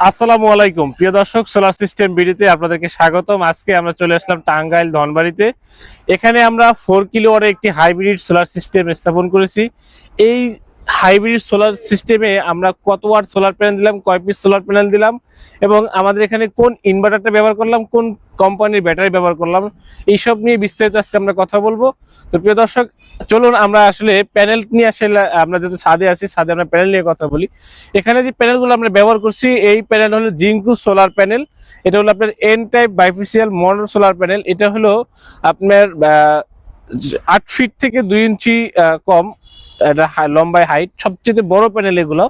আসসালামু আলাইকুম প্রিয় দর্শক, সোলার সিস্টেম ভিডিওতে আপনাদেরকে স্বাগতম। আজকে আমরা চলে আসলাম টাঙ্গাইল ধনবাড়িতে। এখানে আমরা 4 কিলোওয়াটের একটি হাইব্রিড সোলার সিস্টেম স্থাপন করেছি। এই হাইব্রিড সোলার সিস্টেমে আমরা কত ওয়াট সোলার প্যানেল দিলাম, কয় পিস সোলার প্যানেল দিলাম এবং আমাদের এখানে কোন ইনভার্টারটা ব্যবহার করলাম, কোন কোম্পানির ব্যাটারি ব্যবহার করলাম, এইসব নিয়ে বিস্তারিত আজকে আমরা কথা বলবো। তো প্রিয় দর্শক, চলুন আমরা আসলে প্যানেল নিয়ে আসলে আমরা যেহেতু ছাদে আছি, ছাদে আমরা প্যানেল নিয়ে কথা বলি। এখানে যে প্যানেলগুলো আমরা ব্যবহার করছি, এই প্যানেল হলো জিঙ্কু সোলার প্যানেল। এটা হলো আপনার এন টাইপ বাইফেসিয়াল মনো সোলার প্যানেল। এটা হলো আপনার 8 ফিট থেকে 2 ইঞ্চি কম এটা লম্বায় হাইট, সবচেয়ে বড় প্যানেল এগুলো।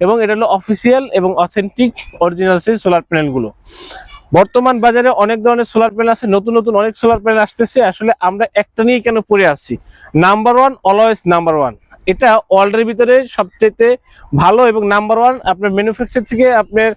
এবং এটা হলো অফিসিয়াল এবং অথেন্টিক অরিজিনাল সেই সোলার প্যানেলগুলো। বর্তমান বাজারে অনেক ধরনের সোলার প্যানেল আছে, নতুন নতুন অনেক সোলার প্যানেল আসতেছে। আসলে আমরা একটা নিয়ে কেন পড়ে আসছি? Number one, always number one. এটা ওয়ার্ল্ডের ভিতরে সবচেয়ে ভালো এবং নাম্বার ওয়ান। আপনার ম্যানুফ্যাকচার থেকে, আপনার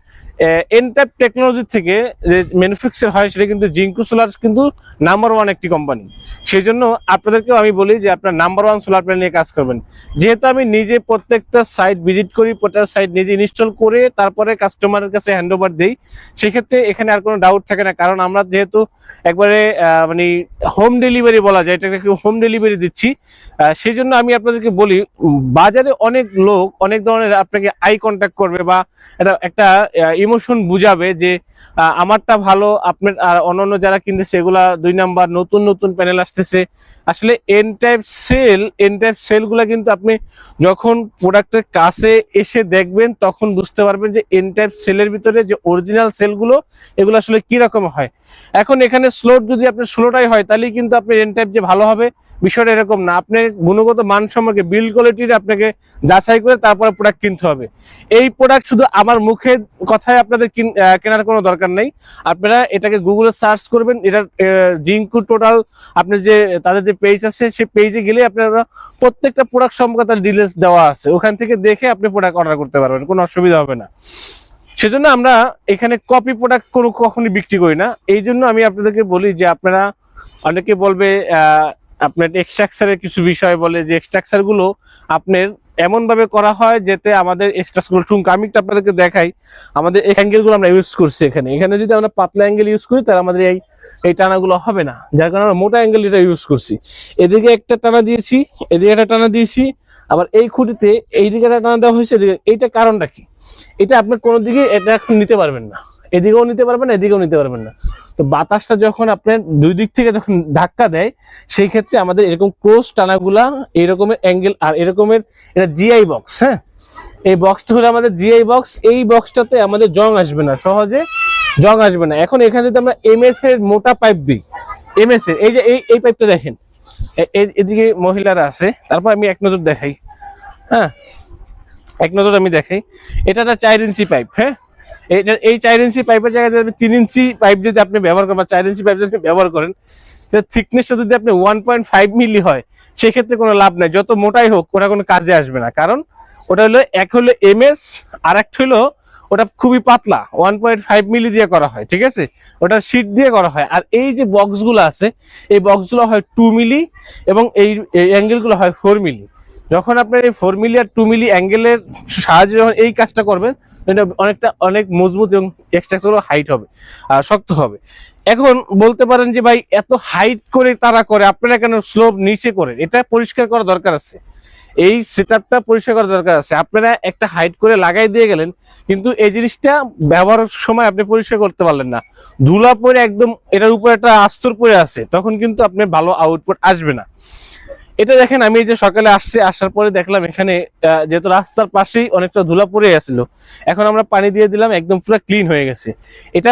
এন টাইপ টেকনোলজি থেকে যে ম্যানুফ্যাকচার হয়, সেটা কিন্তু জিঙ্কু সোলার কিন্তু নাম্বার ওয়ান একটি কোম্পানি। সেই জন্য আপনাদেরকেও আমি বলি যে আপনার নাম্বার ওয়ান সোলার প্যানেল নিয়ে কাজ করবেন। যেহেতু আমি নিজে প্রত্যেকটা সাইট ভিজিট করি, প্রত্যেকটা সাইট নিজে ইনস্টল করে তারপরে কাস্টমারের কাছে হ্যান্ড ওভার দিই, সেক্ষেত্রে এখানে আর কোনো ডাউট থাকে না। কারণ আমরা যেহেতু একবারে মানে হোম ডেলিভারি বলা যায়, এটাকে হোম ডেলিভারি দিচ্ছি। সেই জন্য আমি আপনাদেরকে বলি, বাজারে অনেক লোক অনেক ধরনের আপনাকে আই কন্ট্যাক্ট করবে বা এটা একটা ইমোশন বুঝাবে যে আমারটা ভালো, আপনার আর অন্যান্য যারা কিনতেছে এগুলা 2 নাম্বার, নতুন নতুন প্যানেল আসতেছে। আসলে এন টাইপ সেলগুলা কিন্তু আপনি যখন প্রোডাক্টের কাছে এসে দেখবেন তখন বুঝতে পারবেন যে এন টাইপ সেলের ভিতরে যে অরিজিনাল সেলগুলো, এগুলো আসলে কি রকম হয়। এখন এখানে স্লোট যদি আপনার 16টাই হয়, তাহলে কিন্তু আপনার এন টাইপ যে ভালো হবে, বিষয়টা এরকম না। আপনার গুণগত মান সম্পর্কে, বিল কোয়ালিটির আপনাকে যাচাই করে তারপরে প্রোডাক্ট কিনতে হবে। এই প্রোডাক্ট শুধু আমার মুখের কথায় আপনাদের কেনার কোনো দরকার নেই। আপনারা এটাকে গুগলে সার্চ করবেন, এটার জিঙ্কু টোটাল আপনার যে তাদের যে পেজ আছে, সেই পেজে গেলে আপনারা প্রত্যেকটা প্রোডাক্ট সম্পর্কে তার ডিটেইলস দেওয়া আছে, ওখান থেকে দেখে আপনি প্রোডাক্ট অর্ডার করতে পারবেন, কোনো অসুবিধা হবে না। সেজন্য আমরা এখানে কপি প্রোডাক্ট কখনই বিক্রি করি না। এই জন্য আমি আপনাদেরকে বলি যে আপনারা, অনেকে বলবে আপনার এক্সট্রাকচারের কিছু বিষয় বলে যে এক্সট্রাকচার গুলো আপনার এমন ভাবে করা হয় যাতে আমাদের এক্সট্রাকচার ঠুনকা। আমি আপনাদেরকে দেখাই, আমাদের এই অ্যাঙ্গেল গুলো আমরা ইউজ করছি এখানে। এখানে যদি আমরা পাতলা অ্যাঙ্গেল ইউজ করি, তাহলে আমাদের এই টানাগুলো হবে না, যার কারণে আমরা মোটা অ্যাঙ্গেল এটা ইউজ করছি। এদিকে একটা টানা দিয়েছি, এদিকে একটা টানা দিয়েছি, আবার এই খুঁটিতে এইদিকে একটা টানা দেওয়া হয়েছে। এদিকে এইটা কারণটা কি? এটা আপনি কোনো দিকে এটা এখন নিতে পারবেন না, এদিকেও নিতে পারবেন না, এদিকেও নিতে পারবেন না। তো বাতাসটা যখন আপনার দুই দিক থেকে যখন ধাক্কা দেয়, সেই ক্ষেত্রে আমাদের এরকম ক্লোজ টানাগুলা এইরকমের অ্যাঙ্গেল, আর এরকমের এটা জিআই বক্স। হ্যাঁ, এই বক্সটা হলো আমাদের জিআই বক্স। এই বক্সটাতে আমাদের জং আসবে না, সহজে জং আসবে না। এখন এখানে যদি আমরা এমএস এর মোটা পাইপ দিই, এমএস এর এই যে এই পাইপটা দেখেন, এদিকে মহিলারা আছে, তারপর আমি এক নজর দেখাই। হ্যাঁ, এক নজর আমি দেখাই, এটা একটা 4 ইঞ্চি পাইপ। হ্যাঁ, এই 4 ইঞ্চি পাইপের জায়গায় যদি 3 ইঞ্চি পাইপ যদি আপনি ব্যবহার করেন বা 4 ইঞ্চি পাইপ যদি ব্যবহার করেন, থিকনেসটা যদি আপনি 1.5 মিলি হয়, সেক্ষেত্রে কোনো লাভ নাই। যত মোটাই হোক, ওটা কোনো কাজে আসবে না। কারণ ওটা হলো, এক হলো এমএস, আর একটা হলো ওটা খুবই পাতলা, 1.5 মিলি দিয়ে করা হয়। ঠিক আছে, ওটা শীট দিয়ে করা হয়। আর এই যে বক্সগুলো আছে, এই বক্সগুলো হয় 2 মিলি এবং এই অ্যাঙ্গেলগুলো হয় 4 মিলি। যখন আপনার এই 4 মিলি আর 2 মিলি অ্যাঙ্গেলের সাহায্যে যখন এই কাজটা করবেন, এটা অনেক মজবুত এবং এক্সট্রা হাইট হবে, শক্ত হবে। এখন বলতে পারেন যে ভাই, এত হাইট করে তারা করে, আপনারা কেন স্লোপ নিচে করেন? এটা পরিষ্কার করা দরকার আছে, এই সেটআপটা পরিষ্কার করা দরকার আছে। আপনারা একটা হাইট করে লাগাই দিয়ে গেলেন, কিন্তু এই জিনিসটা ব্যবহারের সময় আপনি পরিষ্কার করতে পারলেন না, ধুলা পরে একদম এটার উপর একটা আস্তর পরে আছে, তখন কিন্তু আপনার ভালো আউটপুট আসবে না। এটা দেখেন, আমি যে সকালে আসার পরে দেখলাম এখানে যেহেতু রাস্তার পাশেই অনেকটা ধুলা পড়ে গেছিল, এখন আমরা পানি দিয়ে দিলাম, একদম পুরো ক্লিন হয়ে গেছে। এটা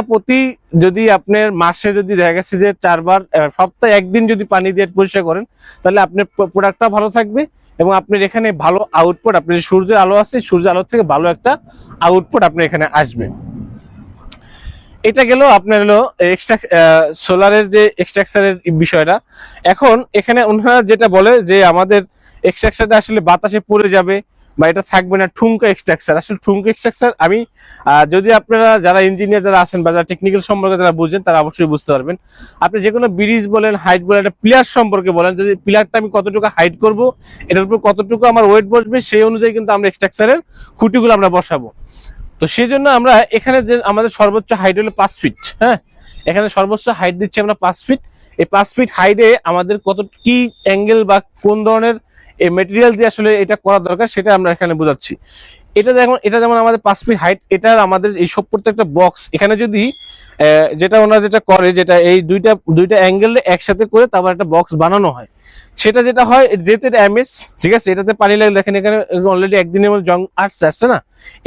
যদি আপনার মাসে যদি দেখা গেছে যে 4 বার, সপ্তাহে 1 দিন যদি পানি দিয়ে পরিষ্কার করেন, তাহলে আপনার প্রোডাক্টটা ভালো থাকবে এবং আপনার এখানে ভালো আউটপুট, আপনার যে সূর্যের আলো আছে, সূর্যের আলো থেকে ভালো একটা আউটপুট আপনার এখানে আসবে। এটা গেল আপনার হলো এক্সট্রা সোলারের যে এক্সট্রাকচারের বিষয়টা। এখন এখানে ওনারা যেটা বলে যে আমাদের এক্সট্রাকচারটা আসলে বাতাসে পড়ে যাবে বা এটা থাকবে না, ঠুনকা এক্সট্রাকচার। আসলে ঠুনকা এক্সট্রাকচার আমি যদি আপনারা যারা ইঞ্জিনিয়ার যারা আছেন বা যারা টেকনিক্যাল সম্পর্কে যারা বুঝেন, তারা অবশ্যই বুঝতে পারবেন। আপনি যে কোনো ব্রিজ বলেন, হাইট বলেন, একটা পিলার সম্পর্কে বলেন, যদি পিলারটা আমি কতটুকু হাইট করব, এটার উপর কতটুকু আমার ওয়েট বসবে, সেই অনুযায়ী কিন্তু আমরা এক্সট্রাকচারের খুঁটিগুলো আমরা বসাবো। তো সেই জন্য আমরা এখানে যে আমাদের সর্বোচ্চ হাইট হলো 5 ফিট। হ্যাঁ, এখানে সর্বোচ্চ হাইট দিচ্ছি আমরা 5 ফিট। এই 5 ফিট হাইটে আমাদের কত কি অ্যাঙ্গেল বা কোন ধরনের এই মেটেরিয়াল দিয়ে আসলে এটা করা দরকার সেটা আমরা এখানে বোঝাচ্ছি। এটা যেমন আমাদের 5 ফিট হাইট, এটার আমাদের এই সব প্রত্যেকটা বক্স এখানে যদি যেটা ওনারা যেটা করে, যেটা এই দুইটা অ্যাঙ্গেল একসাথে করে তারপর একটা বক্স বানানো হয়, সেটা যেটা হয় যেহেতু এটা এমএস, ঠিক আছে, এটাতে পানি লাগলে দেখেন এখানে অলরেডি একদিনের মধ্যে জং আসছে না।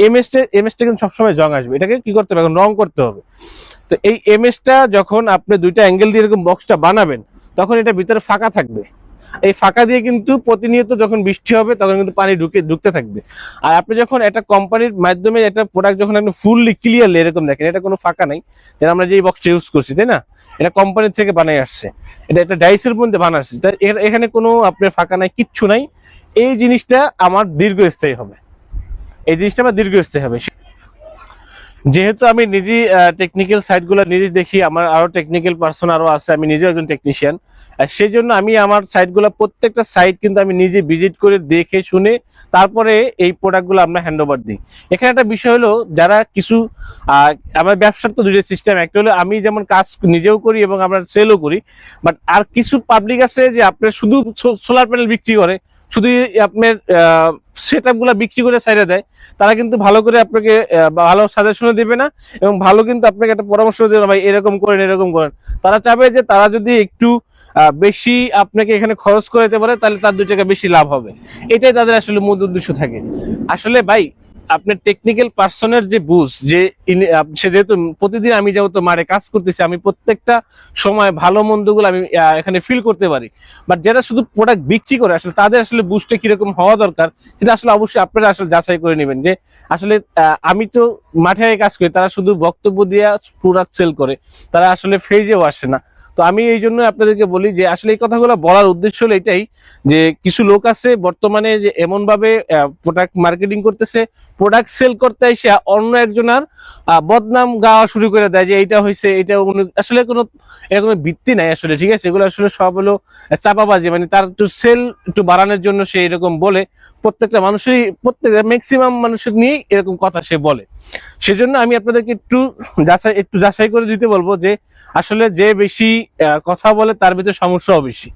এমএসটা কিন্তু সবসময় জং আসবে, এটাকে কি করতে হবে, এখন রং করতে হবে। তো এই এমএসটা যখন আপনি দুইটা অ্যাঙ্গেল দিয়ে এরকম বক্সটা বানাবেন, তখন এটা ভিতরে ফাঁকা থাকবে। এই ফাঁকা দিয়ে কিন্তু প্রতিনিয়ত যখন বৃষ্টি হবে তখন কিন্তু পানি ঢুকতে থাকবে। আর আপনি যখন একটা কোম্পানির মাধ্যমে একটা প্রোডাক্ট যখন আপনি ফুললি ক্লিয়ারলি এরকম দেখেন, এটা কোনো ফাঁকা নাই, যেন আমরা যে বক্সটা ইউজ করছি, তাই না, এটা কোম্পানি থেকে বানাই আসছে, এটা একটা ডাইসের মধ্যে বানাচ্ছে, তাই এখানে কোনো আপনার ফাঁকা নাই, কিচ্ছু নাই। এই জিনিসটা আমার দীর্ঘস্থায়ী হবে, এই জিনিসটা আমার দীর্ঘস্থায়ী হবে। যেহেতু আমি নিজে টেকনিক্যাল সাইটগুলো নিজে দেখি, আমার আরো টেকনিক্যাল পার্সন আরো আছে, আমি নিজেও একজন টেকনিশিয়ান, আর সেই জন্য আমি আমার সাইটগুলো প্রত্যেকটা সাইট কিন্তু আমি নিজে ভিজিট করে দেখে শুনে তারপরে এই প্রোডাক্টগুলো আমরা হ্যান্ড ওভার দিই। এখানে একটা বিষয় হলো, যারা কিছু আমার ব্যবসার তো দুইটা সিস্টেম, একটা হলো আমি যেমন কাজ নিজেও করি এবং আমরা সেলও করি, বাট আর কিছু পাবলিক আছে যে আপনার শুধু সোলার প্যানেল বিক্রি করে, শুধু আপনার সেটআপ গুলা বিক্রি করে সাইডে দেয়। তারা কিন্তু ভালো করে আপনাকে ভালো সাজেশন দিবে না এবং ভালো কিন্তু আপনাকে একটা পরামর্শ দেবে না, ভাই এরকম করেন এরকম করেন। তারা চাবে যে তারা যদি একটু বেশি আপনাকে এখানে খরচ করে দিতে পারে, তাহলে তার 2 টাকা বেশি লাভ হবে, এটাই তাদের আসলে মূল উদ্দেশ্য থাকে। আসলে ভাই আপনার টেকনিক্যাল পার্সনের যে বুঝ, যে সে যেহেতু প্রতিদিন আমি যেহেতু মারে কাজ করতেছি, আমি প্রত্যেকটা সময় ভালো মন্দগুলো আমি এখানে ফিল করতে পারি। বাট যারা শুধু প্রোডাক্ট বিক্রি করে, আসলে তাদের আসলে বুঝটা কিরকম হওয়া দরকার সেটা আসলে অবশ্যই আপনারা আসলে যাচাই করে নেবেন। যে আসলে আমি তো মাঠে কাজ করি, তারা শুধু বক্তব্য দিয়ে প্রোডাক্ট সেল করে, তারা আসলে ফেজেও আসে না। তো আমি এই জন্য আপনাদেরকে বলি যে আসলে এই কথাগুলো বলার উদ্দেশ্য হলো এটাই, যে কিছু লোক আছে বর্তমানে যে এমন ভাবে প্রোডাক্ট মার্কেটিং করতেছে, প্রোডাক্ট সেল করতে এসে অন্য একজনের বদনাম গাওয়া শুরু করে দেয়, যে এইটা হয়েছে, এটা আসলে কোনো এরকম ভিত্তি নাই আসলে, ঠিক আছে, এগুলো আসলে সব হলো চাপাবাজি, মানে তার একটু সেল একটু বাড়ানোর জন্য সে এরকম বলে। প্রত্যেকটা মানুষেরই, ম্যাক্সিমাম মানুষের নিয়েই এরকম কথা সে বলে। সেজন্য আমি আপনাদেরকে একটু যাচাই করে দিতে বলবো যে আসলে যে বেশি কথা বলে তার ভিতরে সমস্যাও বেশি,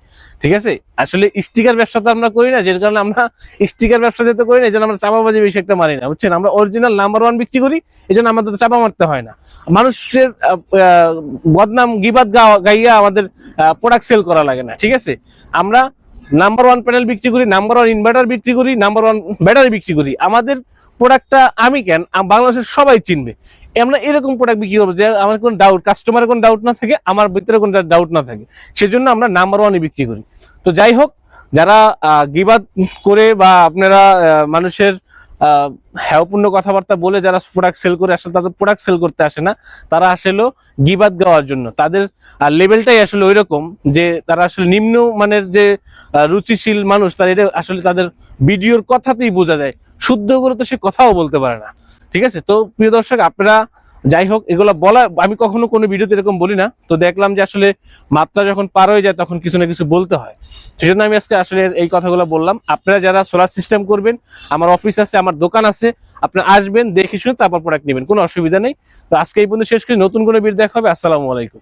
ঠিক আছে। আসলে স্টিকার ব্যবসা তো আমরা করি না, যে কারণে আমরা স্টিকার ব্যবসা যেতে করি না, এই জন্য আমরা চাপাবাজি বেশি একটা মারি না, বুঝছেন। আমরা অরিজিনাল নাম্বার 1 বিক্রি করি, এই জন্য আমাদের চাপা মারতে হয় না। মানুষের বদনাম গিবাদ গাইয়া আমাদের প্রোডাক্ট সেল করা লাগে না, ঠিক আছে। আমরা নাম্বার 1 প্যানেল বিক্রি করি, নাম্বার 1 ইনভার্টার বিক্রি করি, নাম্বার 1 ব্যাটারি বিক্রি করি। আমাদের প্রোডাক্টটা আমি কেন বাংলাদেশের সবাই চিনবে, আমরা এরকম প্রোডাক্ট বিক্রি করবো যে আমার কোনো ডাউট, কাস্টমারের কোনো ডাউট না থাকে, আমার ভিতরে কোনো ডাউট না থাকে, সেজন্য আমরা নাম্বার 1 বিক্রি করি। তো যাই হোক, যারা গিবাদ করে বা আপনারা মানুষের হেয়পূর্ণ কথাবার্তা বলে যারা প্রোডাক্ট সেল করে, আসলে তাদের প্রোডাক্ট সেল করতে আসে না, তারা আসলে গিবাদ গাওয়ার জন্য, তাদের লেভেলটাই আসলে ওইরকম যে তারা আসলে নিম্ন মানের যে রুচিশীল মানুষ, তারা এটা আসলে তাদের ভিডিওর কথাতেই বোঝা যায়, শুদ্ধ করে তো সে কথাও বলতে পারে না, ঠিক আছে। তো প্রিয় দর্শক, আপনারা যাই হোক, এগুলো বলা আমি কখনো কোনো ভিডিওতে এরকম বলি না, তো দেখলাম যে আসলে মাত্রা যখন পার হয়ে যায় তখন কিছু না কিছু বলতে হয়, সেজন্য আমি আজকে আসলে এই কথাগুলো বললাম। আপনারা যারা সোলার সিস্টেম করবেন, আমার অফিস আছে, আমার দোকান আছে, আপনারা আসবেন, দেখে শুনে তারপর প্রোডাক্ট নেবেন, কোনো অসুবিধা নেই। তো আজকে এই পর্যন্ত শেষ করি, নতুন কোনো ভিডিও দেখা হবে। আসসালামু আলাইকুম।